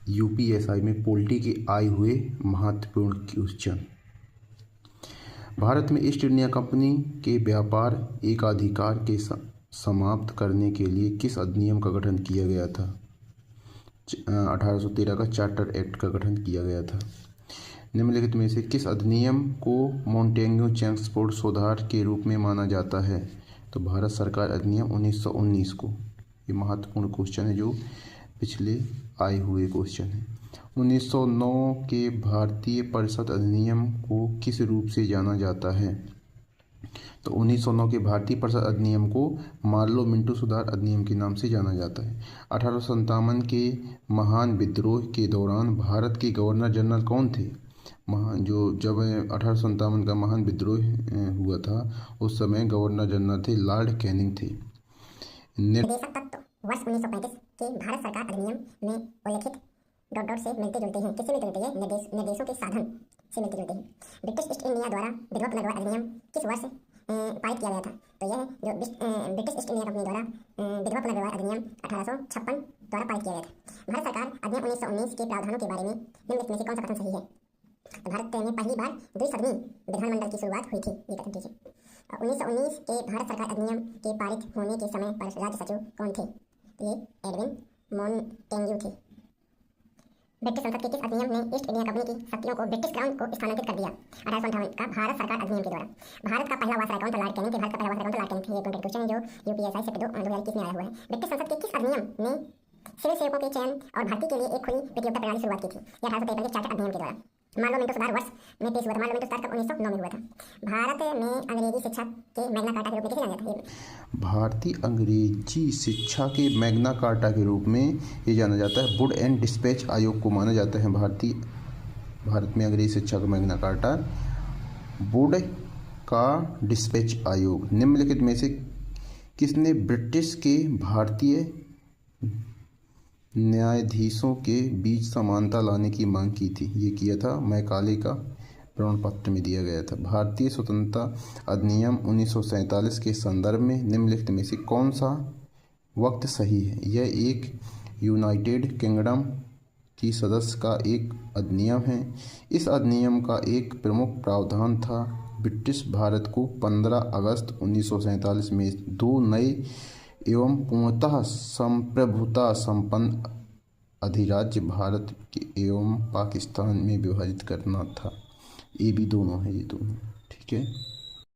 UPSI में poultry के आए हुए महत्वपूर्ण क्वेश्चन। भारत में ईस्ट इंडिया कंपनी के व्यापार एकाधिकार के समाप्त करने के लिए किस अधिनियम का गठन किया गया था? 1813 का चार्टर एक्ट का गठन किया गया था। निम्नलिखित में से किस अधिनियम को मोंटेग्यू चेम्सफोर्ड सुधार के रूप में माना जाता है? तो भारत सरकार अधिनियम 1919 को। ये महत्वपूर्ण क्वेश्चन है जो पिछले आए हुए क्वेश्चन है। 1909 के भारतीय परिषद अधिनियम को किस रूप से जाना जाता है? तो 1909 के भारतीय परिषद अधिनियम को मार्लो मिंटो सुधार अधिनियम के नाम से जाना जाता है। 1857 के महान विद्रोह के दौरान भारत के गवर्नर जनरल कौन थे? जब 1857 का महान विद्रोह हुआ था उस समय गवर्नर जनरल थे लॉर्ड कैनिंग थे। निर्देशक तत्व वर्ष 1935 के भारत सरकार अधिनियम में उल्लिखित डॉट डॉट से मिलते जुलते हैं। किससे मिलते जुलते हैं? निर्देशों के साधन से मिलते जुलते हैं। ब्रिटिश ईस्ट इंडिया द्वारा विधवा पुनर्विवाह अधिनियम किस वर्ष पारित किया गया था? तो यह जो ब्रिटिश ईस्ट इंडिया कंपनी द्वारा विधवा पुनर्विवाह अधिनियम 1856 द्वारा पारित किया गया था। भारत सरकार अधिनियम 1919 के प्रावधानों के बारे में निम्नलिखित में से कौन सा कथन सही है? भारत में पहली बार द्विसदनी विधानमंडल की शुरुआत हुई थी। ये कथन ठीक है। 1919 के भारत सरकार अधिनियम के पारित होने के समय पर राज्य सचिव कौन थे? तो ये एडविन मोंटेग्यू थे। ब्रिटिश संसद के किस अधिनियम ने ईस्ट इंडिया कंपनी की शक्तियों को ब्रिटिश क्राउन को स्थानांतरित कर दिया? 1858 का भारत सरकार अधिनियम के द्वारा। भारत का पहला वायसराय कौन था? लॉर्ड कैनिंग थे। भारत का पहला वायसराय कौन था? लॉर्ड कैनिंग थे। ये कॉन्टेक्ट क्वेश्चन है जो यूपीएसआई से 2021 में आया हुआ है। ब्रिटिश संसद के किस अधिनियम ने सिविल सेवकों के चयन और भर्ती के लिए एक खुली प्रतियोगिता प्रणाली शुरुआत की थी? 1853 के चार्टर अधिनियम के द्वारा। मार्लो मिंटो सुधार वर्ष में पेश हुआ था। मार्लो मिंटो सुधार कब? 1909 में हुआ था। भारत में अंग्रेजी शिक्षा के मैग्ना कार्टा के रूप में किसे जाना जाता है? भारतीय अंग्रेजी शिक्षा के मैग्ना कार्टा के रूप में ये जाना जाता है। वुड एंड डिस्पैच आयोग को माना जाता है भारत में अंग्रेजी शिक्षा का मैग्ना कार्टा वुड का डिस्पैच आयोग। निम्नलिखित में से किसने ब्रिटिश के भारतीय न्यायाधीशों के बीच समानता लाने की मांग की थी? ये किया था मैकाले का प्रमाण पत्र में दिया गया था। भारतीय स्वतंत्रता अधिनियम 1947 के संदर्भ में निम्नलिखित में से कौन सा वक्त सही है? यह एक यूनाइटेड किंगडम की सदस्य का एक अधिनियम है। इस अधिनियम का एक प्रमुख प्रावधान था ब्रिटिश भारत को 15 अगस्त 1947 में 2 नए एवं पूर्णतः संप्रभुता संपन्न अधिराज्य भारत एवं पाकिस्तान में विभाजित करना था। ये भी दोनों है, ये दोनों ठीक है।